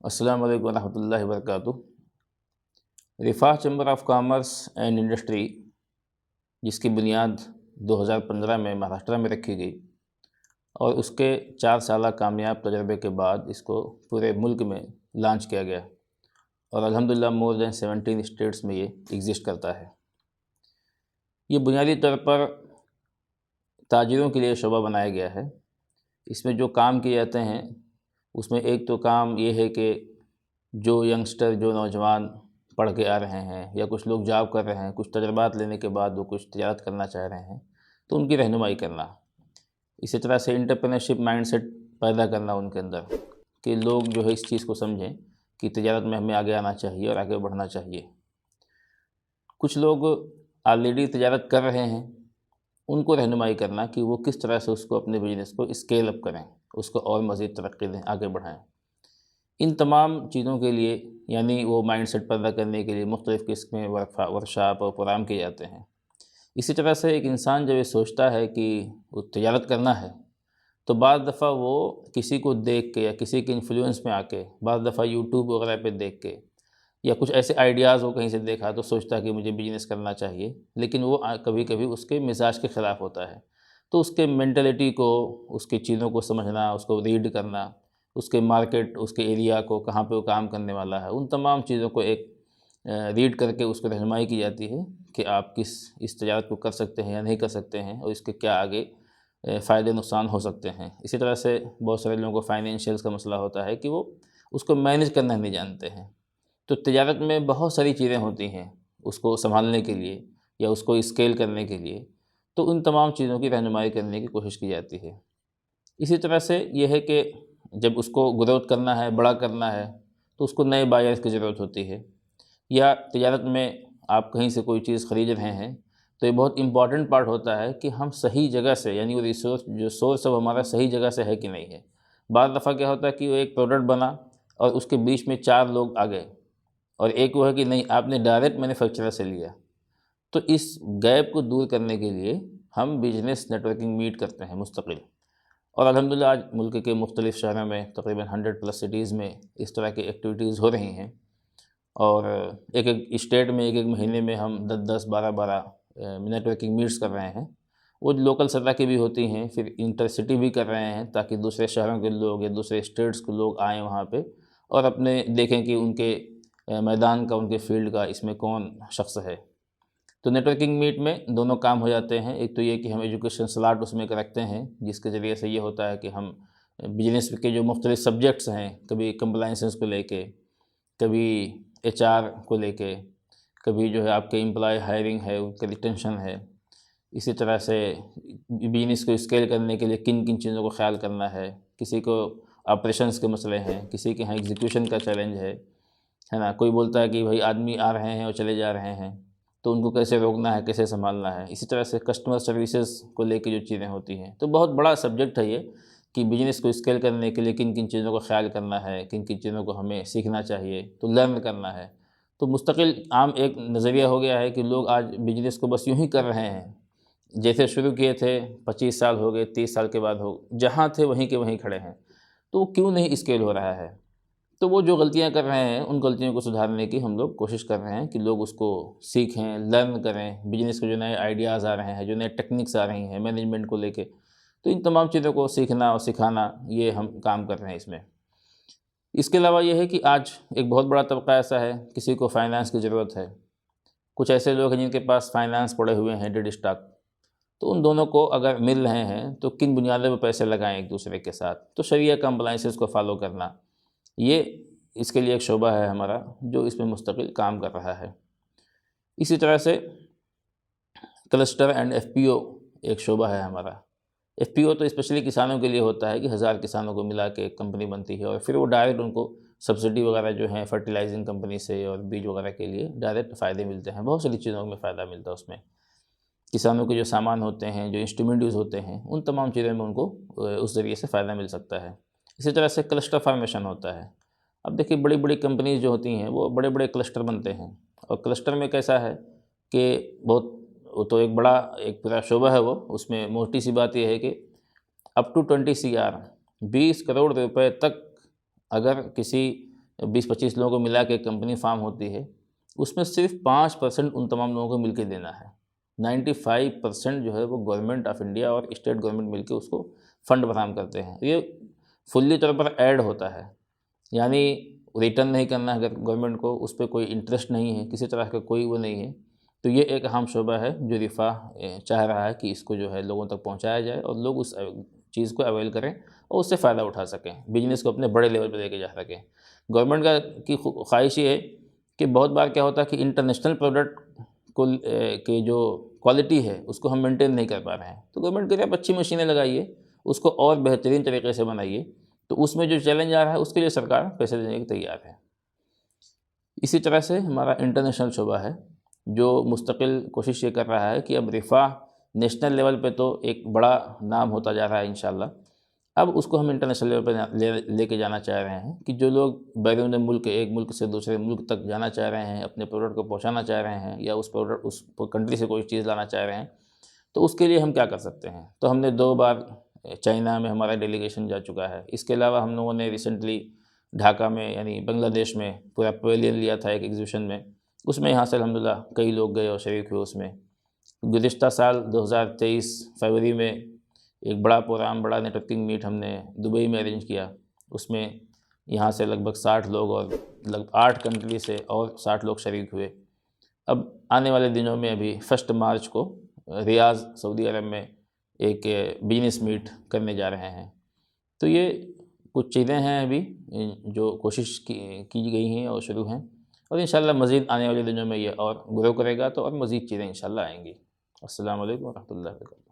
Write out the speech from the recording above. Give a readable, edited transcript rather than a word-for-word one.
السلام علیکم ورحمۃ اللہ وبرکاتہ۔ رفاح chamber of commerce and industry, جس کی بنیاد 2015 میں مہاراشٹر میں رکھی گئی اور اس کے 4 سالہ کامیاب تجربے کے بعد اس کو پورے ملک میں لانچ کیا گیا اور الحمدللہ مور دین 17 اسٹیٹس میں یہ ایگزسٹ کرتا ہے۔ یہ بنیادی طور پر تاجروں کے لیے شعبہ بنایا گیا ہے۔ اس میں جو کام کیے جاتے ہیں اس میں ایک تو کام یہ ہے کہ جو ینگسٹر، جو نوجوان پڑھ کے آ رہے ہیں یا کچھ لوگ جاب کر رہے ہیں، کچھ تجربات لینے کے بعد وہ کچھ تجارت کرنا چاہ رہے ہیں تو ان کی رہنمائی کرنا۔ اسی طرح سے انٹرپرینرشپ مائنڈ سیٹ پیدا کرنا ان کے اندر کہ لوگ جو ہے اس چیز کو سمجھیں کہ تجارت میں ہمیں آگے آنا چاہیے اور آگے بڑھنا چاہیے۔ کچھ لوگ آلریڈی تجارت کر رہے ہیں، ان کو رہنمائی کرنا کہ وہ کس طرح سے اس کو اپنے بزنس کو اسکیل اپ کریں، اس کو اور مزید ترقی دیں، آگے بڑھائیں۔ ان تمام چیزوں کے لیے یعنی وہ مائنڈ سیٹ پیدا کرنے کے لیے مختلف قسم کے ورکشاپ اور پروگرام کیے جاتے ہیں۔ اسی طرح سے ایک انسان جب یہ سوچتا ہے کہ وہ تجارت کرنا ہے تو بعض دفعہ وہ کسی کو دیکھ کے یا کسی کے انفلوئنس میں آ کے، بعض دفعہ یوٹیوب وغیرہ پہ دیکھ کے یا کچھ ایسے آئیڈیاز وہ کہیں سے دیکھا تو سوچتا ہے کہ مجھے بزنس کرنا چاہیے، لیکن وہ کبھی کبھی اس کے مزاج کے خلاف ہوتا ہے۔ تو اس کے مینٹلٹی کو، اس کی چیزوں کو سمجھنا، اس کو ریڈ کرنا، اس کے مارکیٹ، اس کے ایریا کو، کہاں پہ وہ کام کرنے والا ہے، ان تمام چیزوں کو ایک ریڈ کر کے اس کو رہنمائی کی جاتی ہے کہ آپ اس تجارت کو کر سکتے ہیں یا نہیں کر سکتے ہیں اور اس کے کیا آگے فائدے نقصان ہو سکتے ہیں۔ اسی طرح سے بہت سارے لوگوں کو فائنینشیلز کا مسئلہ ہوتا ہے کہ وہ اس کو مینیج کرنا نہیں جانتے ہیں۔ تو تجارت میں بہت ساری چیزیں ہوتی ہیں اس کو سنبھالنے کے لیے یا اس کو اسکیل کرنے کے لیے، تو ان تمام چیزوں کی رہنمائی کرنے کی کوشش کی جاتی ہے۔ اسی طرح سے یہ ہے کہ جب اس کو گروتھ کرنا ہے، بڑا کرنا ہے، تو اس کو نئے بائرز کی ضرورت ہوتی ہے۔ یا تجارت میں آپ کہیں سے کوئی چیز خرید رہے ہیں تو یہ بہت امپورٹنٹ پارٹ ہوتا ہے کہ ہم صحیح جگہ سے، یعنی وہ ریسورس جو سورس اب ہمارا صحیح جگہ سے ہے کہ نہیں ہے۔ بعض دفعہ کیا ہوتا ہے کہ وہ ایک پروڈکٹ بنا اور اس کے بیچ میں 4 لوگ آ گئے اور ایک وہ ہے کہ نہیں، آپ نے ڈائریکٹ مینوفیکچرر سے لیا۔ تو اس گیپ کو دور کرنے کے لیے ہم بزنس نیٹورکنگ میٹ کرتے ہیں مستقل، اور الحمدللہ آج ملک کے مختلف شہروں میں تقریباً 100+ سٹیز میں اس طرح کی ایکٹیویٹیز ہو رہی ہیں، اور ایک اسٹیٹ میں ایک مہینے میں ہم 10 12 نیٹورکنگ میٹس کر رہے ہیں۔ وہ لوکل سطح کی بھی ہوتی ہیں، پھر انٹر سٹی بھی کر رہے ہیں تاکہ دوسرے شہروں کے لوگ یا دوسرے اسٹیٹس کے لوگ آئیں وہاں پہ اور اپنے دیکھیں کہ ان کے میدان کا، ان کے فیلڈ کا اس میں کون شخص ہے۔ تو نیٹورکنگ میٹ میں دونوں کام ہو جاتے ہیں۔ ایک تو یہ کہ ہم ایجوکیشن سلاٹ اس میں رکھتے ہیں جس کے ذریعے سے یہ ہوتا ہے کہ ہم بزنس کے جو مختلف سبجیکٹس ہیں، کبھی کمپلائنسز کو لے کے، کبھی HR کو لے کے، کبھی جو ہے آپ کے امپلائی ہائرنگ ہے، ان کا ریٹینشن ہے، اسی طرح سے بزنس کو اسکیل کرنے کے لیے کن کن چیزوں کو خیال کرنا ہے، کسی کو آپریشنز کے مسئلے ہیں، کسی کے ہاں ایگزیکیوشن کا چیلنج ہے نا۔ کوئی بولتا ہے کہ بھائی آدمی آ رہے ہیں اور چلے جا رہے ہیں تو ان کو کیسے روکنا ہے، کیسے سنبھالنا ہے۔ اسی طرح سے کسٹمر سروسز کو لے کے جو چیزیں ہوتی ہیں، تو بہت بڑا سبجیکٹ ہے یہ کہ بزنس کو اسکیل کرنے کے لیے کن کن چیزوں کا خیال کرنا ہے، کن کن چیزوں کو ہمیں سیکھنا چاہیے، تو لرن کرنا ہے۔ تو مستقل عام ایک نظریہ ہو گیا ہے کہ لوگ آج بزنس کو بس یوں ہی کر رہے ہیں، جیسے شروع کیے تھے 25 سال ہو گئے، 30 سال کے بعد جہاں تھے وہیں کے وہیں کھڑے ہیں، تو وہ کیوں نہیں اسکیل ہو رہا ہے؟ تو وہ جو غلطیاں کر رہے ہیں ان غلطیوں کو سدھارنے کی ہم لوگ کوشش کر رہے ہیں کہ لوگ اس کو سیکھیں، لرن کریں۔ بزنس کے جو نئے آئیڈیاز آ رہے ہیں، جو نئے ٹیکنکس آ رہی ہیں مینجمنٹ کو لے کے، تو ان تمام چیزوں کو سیکھنا اور سکھانا، یہ ہم کام کر رہے ہیں اس میں۔ اس کے علاوہ یہ ہے کہ آج ایک بہت بڑا طبقہ ایسا ہے، کسی کو فائنانس کی ضرورت ہے، کچھ ایسے لوگ ہیں جن کے پاس فائنانس پڑے ہوئے ہیں ڈیڈ اسٹاک، تو ان دونوں کو اگر مل رہے ہیں تو کن بنیادوں پہ پیسے لگائیں ایک دوسرے کے ساتھ، تو شریعہ کمپلائنسز کو فالو کرنا، یہ اس کے لیے ایک شعبہ ہے ہمارا جو اس میں مستقل کام کر رہا ہے۔ اسی طرح سے کلسٹر اینڈ FPO ایک شعبہ ہے ہمارا۔ FPO تو اسپیشلی کسانوں کے لیے ہوتا ہے کہ 1000 کسانوں کو ملا کے ایک کمپنی بنتی ہے اور پھر وہ ڈائریکٹ ان کو سبسڈی وغیرہ جو ہیں فرٹیلائزنگ کمپنی سے اور بیج وغیرہ کے لیے ڈائریکٹ فائدے ملتے ہیں، بہت ساری چیزوں میں فائدہ ملتا ہے اس میں۔ کسانوں کے جو سامان ہوتے ہیں، جو انسٹرومنٹ یوز ہوتے ہیں، ان تمام چیزوں میں ان کو اس ذریعے سے فائدہ مل سکتا ہے۔ اسی طرح سے کلسٹر فارمیشن ہوتا ہے۔ اب دیکھیے بڑی بڑی کمپنیز جو ہوتی ہیں وہ بڑے بڑے کلسٹر بنتے ہیں، اور کلسٹر میں کیسا ہے کہ وہ تو ایک بڑا ایک پورا شعبہ ہے، وہ اس میں موٹی سی بات یہ ہے کہ اپ ٹو 20 CR 20 کروڑ روپے تک اگر کسی 20-25 لوگوں کو ملا کے کمپنی فارم ہوتی ہے، اس میں صرف 5% ان تمام لوگوں کو مل کے دینا ہے۔ 95% جو ہے وہ گورنمنٹ آف انڈیا اور اسٹیٹ گورنمنٹ مل کے اس کو فنڈ فراہم کرتے ہیں۔ یہ فلی طور پر ایڈ ہوتا ہے، یعنی ریٹرن نہیں کرنا ہے اگر گورنمنٹ کو، اس پہ کوئی انٹرسٹ نہیں ہے، کسی طرح کا کوئی وہ نہیں ہے، تو یہ ایک اہم شعبہ ہے جو رفاہ چاہ رہا ہے کہ اس کو جو ہے لوگوں تک پہنچایا جائے اور لوگ اس چیز کو اویل کریں اور اس سے فائدہ اٹھا سکیں، بزنس کو اپنے بڑے لیول پہ لے کے جا سکیں۔ گورنمنٹ کی خواہش یہ ہے کہ بہت بار کیا ہوتا ہے کہ انٹرنیشنل پروڈکٹ کو کی جو کوالٹی ہے اس کو ہم مینٹین نہیں کر پا رہے ہیں، تو گورنمنٹ کہتے ہیں آپ اچھی مشینیں لگائیے، اس کو اور بہترین طریقے سے بنائیے، تو اس میں جو چیلنج آ رہا ہے اس کے لیے سرکار پیسے دینے کی تیار ہے۔ اسی طرح سے ہمارا انٹرنیشنل شعبہ ہے جو مستقل کوشش یہ کر رہا ہے کہ اب رفاہ نیشنل لیول پہ تو ایک بڑا نام ہوتا جا رہا ہے انشاءاللہ، اب اس کو ہم انٹرنیشنل لیول پہ لے کے جانا چاہ رہے ہیں کہ جو لوگ بیرون ملک ایک ملک سے دوسرے ملک تک جانا چاہ رہے ہیں، اپنے پروڈکٹ کو پہنچانا چاہ رہے ہیں، یا اس کنٹری سے کوئی چیز لانا چاہ رہے ہیں، تو اس کے لیے ہم کیا کر سکتے ہیں۔ تو ہم نے 2 بار چائنا میں ہمارا ڈیلیگیشن جا چکا ہے، اس کے علاوہ ہم لوگوں نے ریسنٹلی ڈھاکہ میں یعنی بنگلہ دیش میں پورا پویلین لیا تھا ایک ایگزیبیشن میں، اس میں یہاں سے الحمدللہ کئی لوگ گئے اور شریک ہوئے اس میں۔ گزشتہ سال 2023 فروری میں ایک بڑا پروگرام، بڑا نیٹ ورکنگ میٹ ہم نے دبئی میں ارینج کیا، اس میں یہاں سے لگ بھگ 60 لوگ اور 8 کنٹری سے اور 60 لوگ شریک ہوئے۔ اب آنے والے دنوں میں ابھی 1 مارچ کو ریاض سعودی عرب میں ایک بزنس میٹ کرنے جا رہے ہیں۔ تو یہ کچھ چیزیں ہیں ابھی جو کوشش کی گئی ہیں اور شروع ہیں، اور انشاءاللہ مزید آنے والے دنوں میں یہ اور گرو کرے گا، تو اور مزید چیزیں انشاءاللہ آئیں گی۔ السلام علیکم ورحمۃ اللہ وبرکاتہ۔